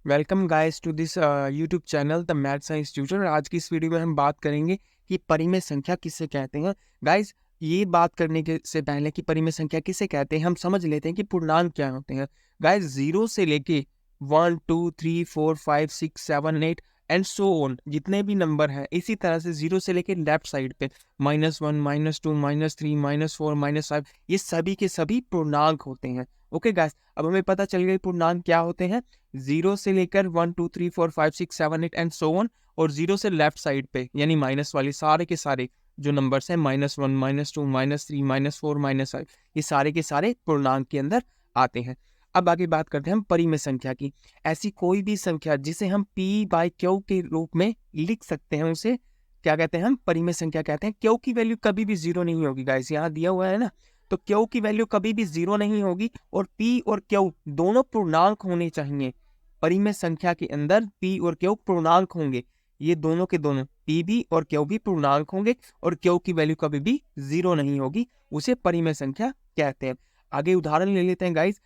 Welcome guys to this YouTube channel the math science tutor. आज की इस video में हम बात करेंगे कि परिमेय संख्या किसे कहते हैं। गाइस, ये बात करने के से पहले कि परिमेय संख्या किसे कहते हैं, हम समझ लेते हैं कि पूर्णांक क्या होते हैं। गाइस, जीरो से लेके 1 2 3 4 5 6 7 8 एंड सो ऑन, जितने भी नंबर हैं, इसी तरह से जीरो से लेके लेफ्ट साइड पे -1 -2 -3 -4 -5, ये सभी के सभी पूर्णांक होते हैं। ओके गाइस, अब हमें पता चल गया पूर्णांक क्या होते हैं। जीरो से लेकर 1 2 3 4 5 6 7 8 एंड सो ऑन, और जीरो से लेफ्ट साइड पे यानी माइनस वाले सारे के सारे जो नंबर्स हैं, -1 -2 -3 -4 -5, ये सारे के सारे पूर्णांक के अंदर आते हैं। अब आगे बात करते हैं हम परिमेय संख्या की। ऐसी कोई भी संख्या जिसे हम p/q के रूप में लिख सकते हैं, उसे क्या कहते हैं, हम परिमेय संख्या कहते हैं। q की वैल्यू कभी भी जीरो नहीं होगी गाइस, यहाँ दिया हुआ है ना, तो q की वैल्यू कभी भी जीरो नहीं होगी, और p और q दोनों पूर्णांक होने चाहिए। परिमेय संख्या के अंदर p और q पूर्णांक होंगे, ये दोनों के दोनों p भी और q भी पूर्णांक होंगे, और q की वैल्यू कभी भी जीरो नहीं होगी, उसे परिमेय संख्या कहते हैं। आगे उदाहरण ले लेते हैं गाइस,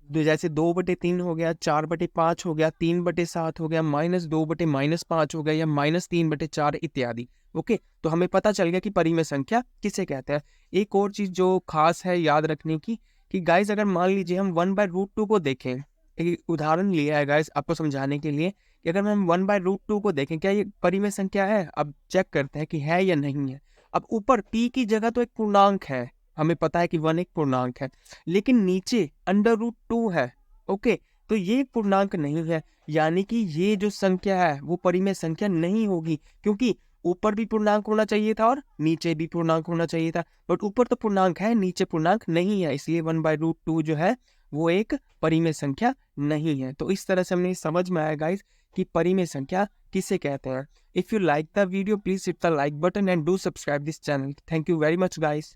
जैसे 2/3 हो गया, 4/5 हो गया, 3/7 हो गया, -2/-5 हो गया, या -3/4 इत्यादि। ओके, तो हमें पता चल गया कि परिमेय संख्या किसे कहते हैं। एक और चीज जो खास है याद रखने की, कि गाइस अगर मान लीजिए हम 1/√2 को देखें, एक उदाहरण लिया है गाइस आपको समझाने के लिए, कि अगर हम 1/√2 को देखें, क्या ये परिमेय संख्या है? अब चेक करते हैं कि है या नहीं है। अब ऊपर p की जगह तो एक पूर्णांक है, हमें पता है कि 1 एक पूर्णांक है, लेकिन नीचे √2 है। ओके, तो ये पूर्णांक नहीं है, यानी कि ये जो संख्या है वो परिमेय संख्या नहीं होगी, क्योंकि ऊपर भी पूर्णांक होना चाहिए था और नीचे भी पूर्णांक होना चाहिए था, बट ऊपर तो पूर्णांक है, नीचे पूर्णांक नहीं है, इसलिए 1/√2 जो है वो एक परिमेय संख्या नहीं है। तो इस तरह से हमने समझ में आया गाइस कि परिमेय संख्या किसे कहते हैं। If you like the video, please hit the like button and do subscribe this channel. Thank you very much guys.